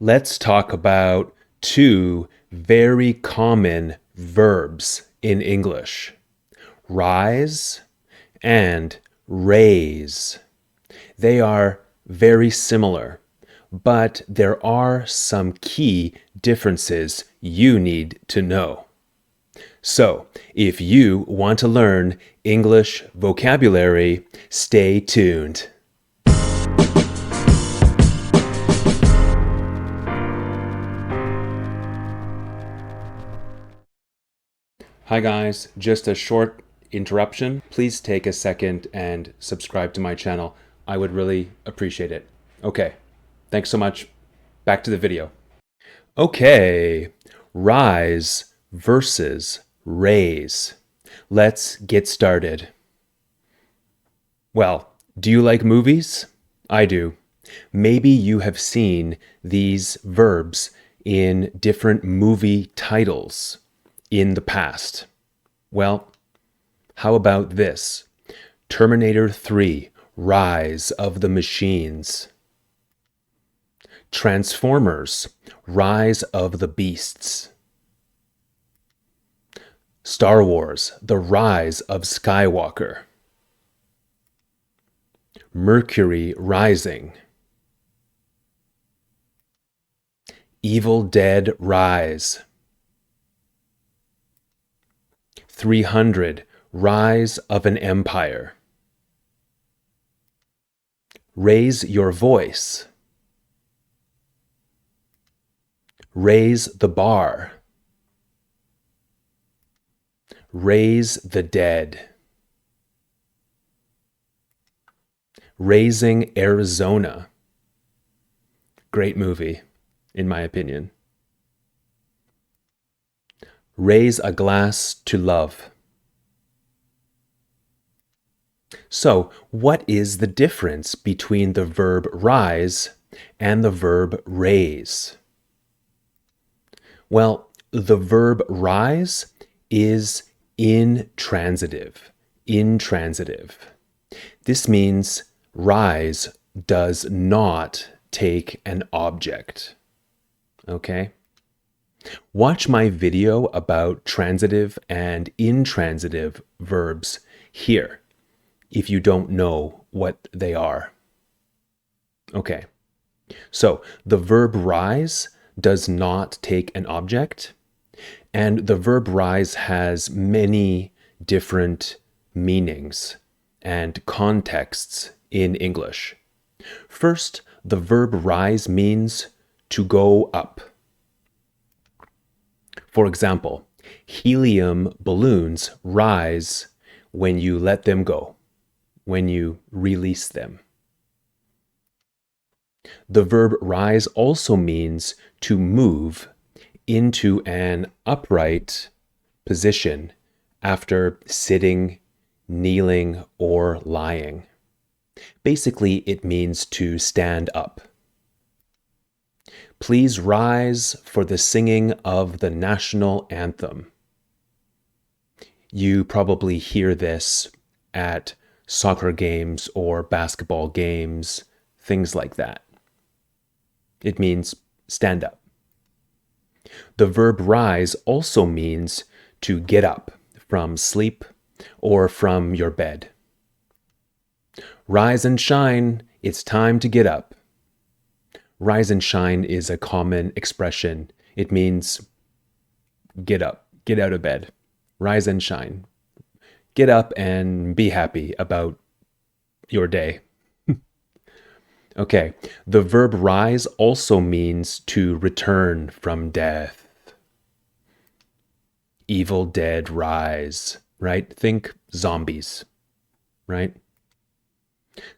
Let's talk about two very common verbs in English: rise and raise. They are very similar, but there are some key differences you need to know. So, if you want to learn English vocabulary, stay tuned. Hi guys, just a short interruption. Please take a second and subscribe to my channel. I would really appreciate it. Okay, thanks so much. Back to the video. Okay, rise versus raise. Let's get started. Well, do you like movies? I do. Maybe you have seen these verbs in different movie titles in the past. Well, how about this? Terminator 3, Rise of the Machines. Transformers, Rise of the Beasts. Star Wars, The Rise of Skywalker. Mercury Rising. Evil Dead Rise. 300, Rise of an Empire. Raise your voice. Raise the bar. Raise the dead. Raising Arizona. Great movie, in my opinion. Raise a glass to love. So, what is the difference between the verb rise and the verb raise? Well, the verb rise is intransitive. Intransitive. This means rise does not take an object. Okay? Watch my video about transitive and intransitive verbs here if you don't know what they are. Okay, so the verb rise does not take an object, and the verb rise has many different meanings and contexts in English. First, the verb rise means to go up. For example, helium balloons rise when you let them go, when you release them. The verb rise also means to move into an upright position after sitting, kneeling, or lying. Basically, it means to stand up. Please rise for the singing of the national anthem. You probably hear this at soccer games or basketball games, things like that. It means stand up. The verb rise also means to get up from sleep or from your bed. Rise and shine, it's time to get up. Rise and shine is a common expression. It means get up, get out of bed. Rise and shine. Get up and be happy about your day. Okay, the verb rise also means to return from death. Evil Dead Rise, right? Think zombies, right?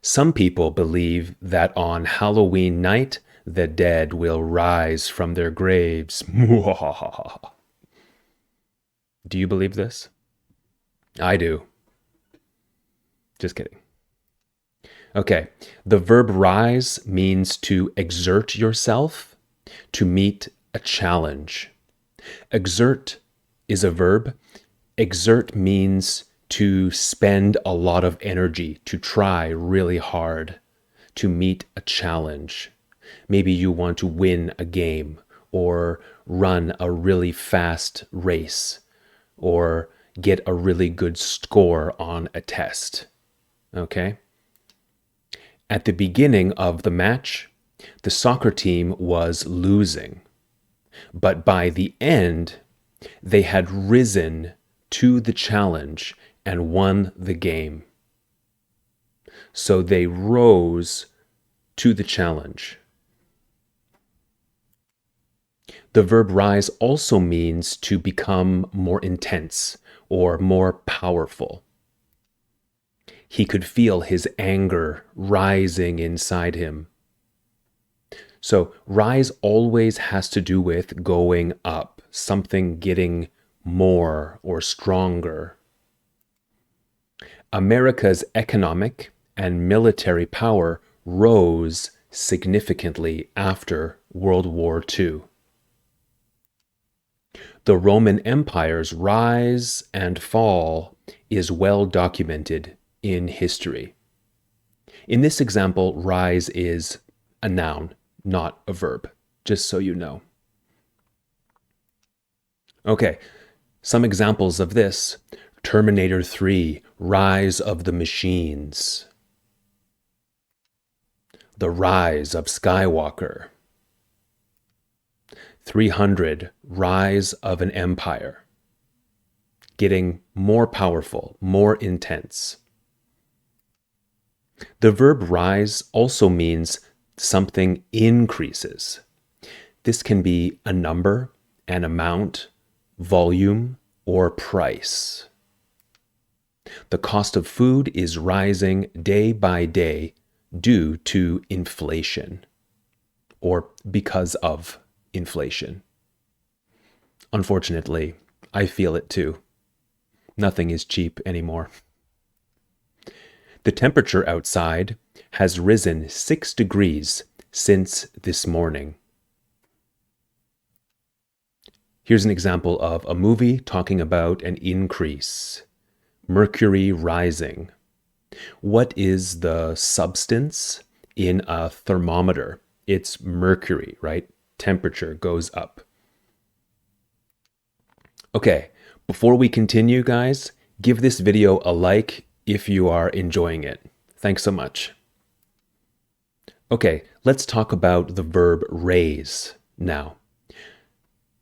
Some people believe that on Halloween night, the dead will rise from their graves. Do you believe this? I do. Just kidding. Okay, the verb rise means to exert yourself, to meet a challenge. Exert is a verb. Exert means to spend a lot of energy, to try really hard, to meet a challenge. Maybe you want to win a game or run a really fast race or get a really good score on a test. Okay? At the beginning of the match, the soccer team was losing, but by the end, they had risen to the challenge and won the game. So they rose to the challenge. The verb rise also means to become more intense or more powerful. He could feel his anger rising inside him. So rise always has to do with going up, something getting more or stronger. America's economic and military power rose significantly after World War II. The Roman Empire's rise and fall is well documented in history. In this example, rise is a noun, not a verb, just so you know. Okay, some examples of this. Terminator 3, Rise of the Machines. The Rise of Skywalker. 300, Rise of an Empire. Getting more powerful, more intense. The verb rise also means something increases. This can be a number, an amount, volume, or price. The cost of food is rising day by day due to inflation, or because of inflation. Unfortunately, I feel it too. Nothing is cheap anymore. The temperature outside has risen 6 degrees since this morning. Here's an example of a movie talking about an increase. Mercury rising. What is the substance in a thermometer? It's mercury, right? Temperature goes up. Okay, before we continue, guys, give this video a like if you are enjoying it. Thanks so much. Okay, let's talk about the verb raise now.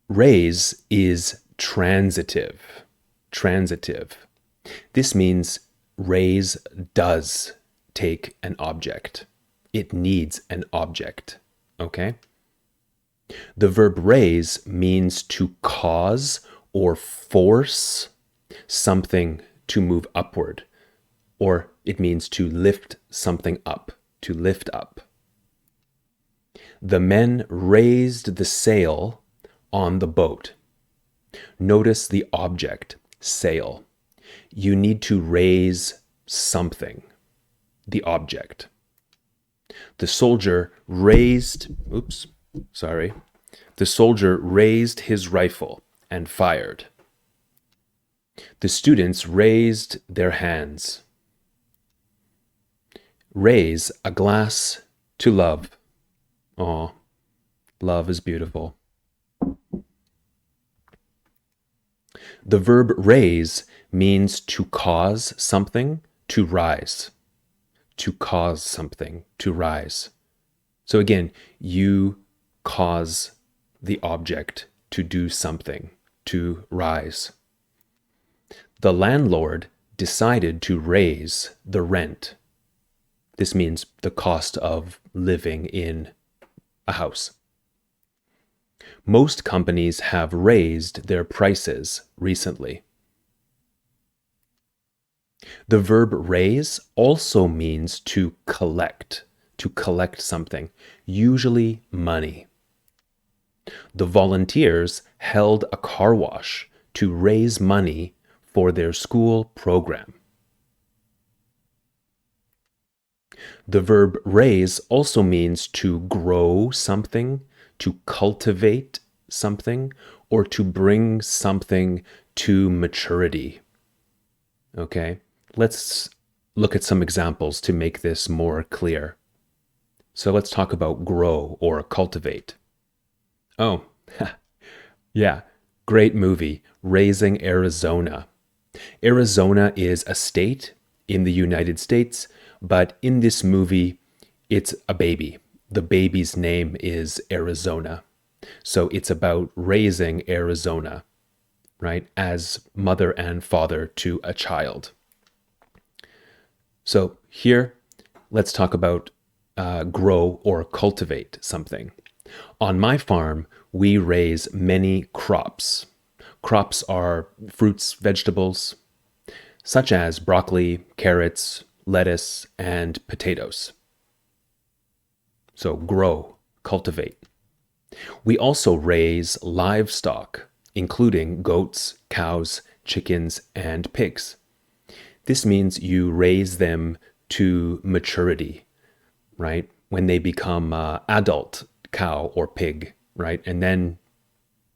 Raise is transitive. Transitive. This means raise does take an object. It needs an object, okay? The verb raise means to cause or force something to move upward, or it means to lift something up, to lift up. The men raised the sail on the boat. Notice the object, sail. You need to raise something, the object. The soldier raised, The soldier raised his rifle and fired. The students raised their hands. Raise a glass to love. Aw, love is beautiful. The verb raise means to cause something to rise. To cause something to rise. So again, you cause the object to do something, to rise. The landlord decided to raise the rent. This means the cost of living in a house. Most companies have raised their prices recently. The verb raise also means to collect something, usually money. The volunteers held a car wash to raise money for their school program. The verb raise also means to grow something, to cultivate something, or to bring something to maturity. Okay, let's look at some examples to make this more clear. So let's talk about grow or cultivate. Oh, yeah, great movie, Raising Arizona. Arizona is a state in the United States, but in this movie, it's a baby. The baby's name is Arizona. So it's about raising Arizona, right, as mother and father to a child. So here, let's talk about grow or cultivate something. On my farm, we raise many crops. Crops are fruits, vegetables, such as broccoli, carrots, lettuce, and potatoes. So grow, cultivate. We also raise livestock, including goats, cows, chickens, and pigs. This means you raise them to maturity, right? When they become adult cow or pig, right? And then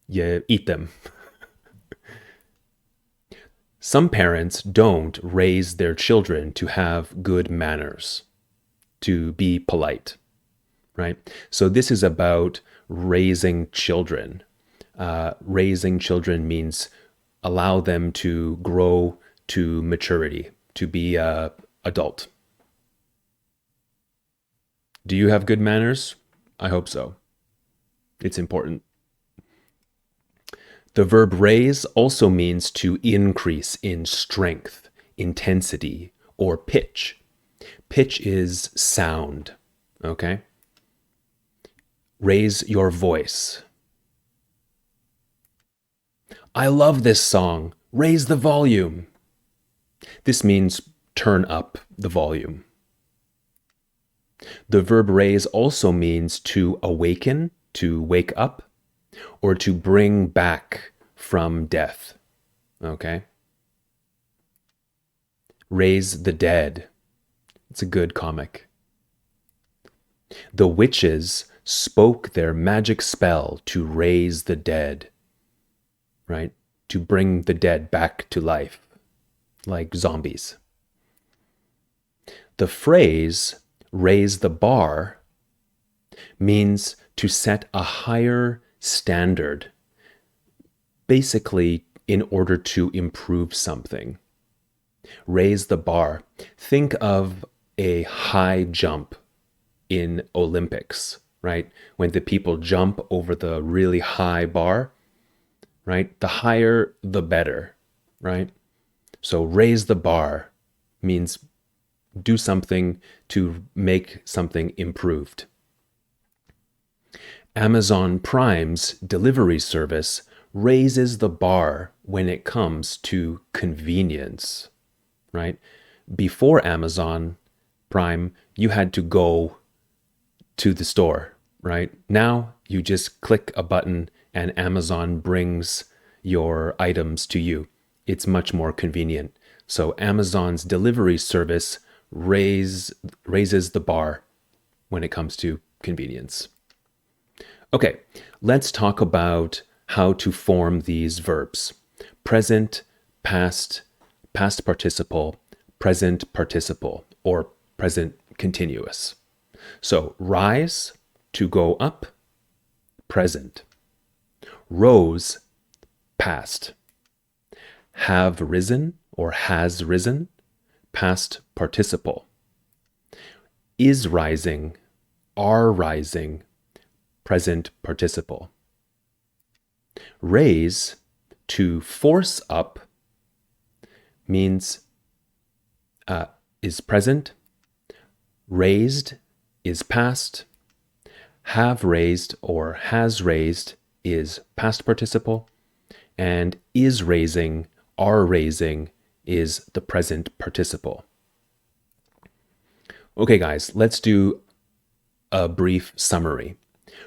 you eat them. Some parents don't raise their children to have good manners, to be polite, right? So this is about raising children. Raising children means allow them to grow to maturity, to be adult. Do you have good manners? I hope so. It's important. The verb raise also means to increase in strength, intensity, or pitch. Pitch is sound, okay? Raise your voice. I love this song. Raise the volume. This means turn up the volume. The verb raise also means to awaken, to wake up, or to bring back from death. Okay? Raise the dead. It's a good comic. The witches spoke their magic spell to raise the dead, right? To bring the dead back to life, like zombies. The phrase raise the bar means to set a higher standard, basically in order to improve something. Raise the bar. Think of a high jump in Olympics, right? When the people jump over the really high bar, right? The higher, the better, right? So raise the bar means do something to make something improved. Amazon Prime's delivery service raises the bar when it comes to convenience, right? Before Amazon Prime, you had to go to the store, right? Now you just click a button and Amazon brings your items to you. It's much more convenient. So Amazon's delivery service raises the bar when it comes to convenience. Okay, let's talk about how to form these verbs. Present, past, past participle, present participle, or present continuous. So rise, to go up, present. Rose, past. Have risen or has risen, past participle. Is rising, are rising, present participle. Raise, to force up, means is present. Raised is past. Have raised or has raised is past participle. And is raising, are raising is the present participle. Okay, guys, let's do a brief summary.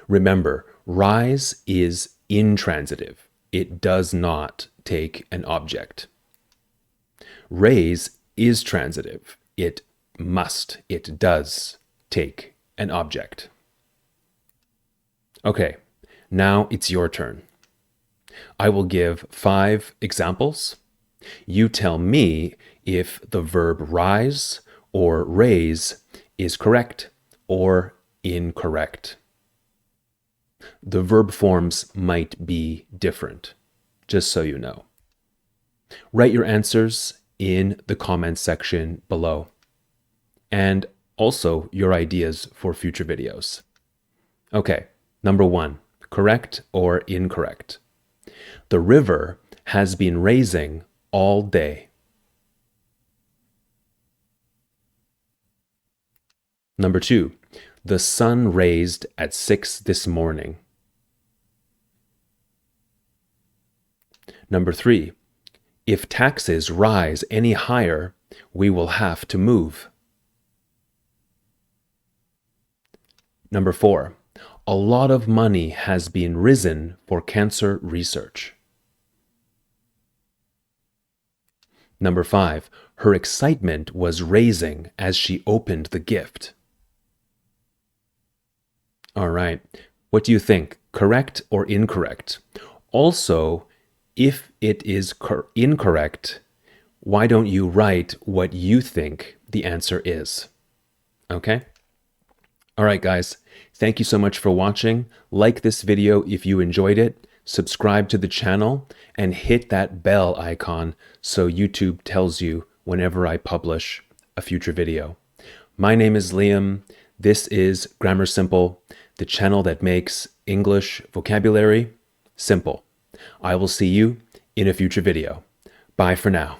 Remember, rise is intransitive. It does not take an object. Raise is transitive. It must, it does take an object. Okay, now it's your turn. I will give 5 examples. You tell me if the verb rise or raise is correct or incorrect. The verb forms might be different, just so you know. Write your answers in the comments section below, and also your ideas for future videos. Okay, number 1, correct or incorrect? The river has been raising all day. Number 2, the sun raised at 6 this morning. Number 3, if taxes rise any higher, we will have to move. Number 4, a lot of money has been risen for cancer research. Number 5, her excitement was raising as she opened the gift. All right, what do you think? Correct or incorrect? Also, if it is incorrect, why don't you write what you think the answer is? Okay? All right, guys, thank you so much for watching. Like this video if you enjoyed it, subscribe to the channel, and hit that bell icon so YouTube tells you whenever I publish a future video. My name is Liam. This is Grammar Simple, the channel that makes English vocabulary simple. I will see you in a future video. Bye for now.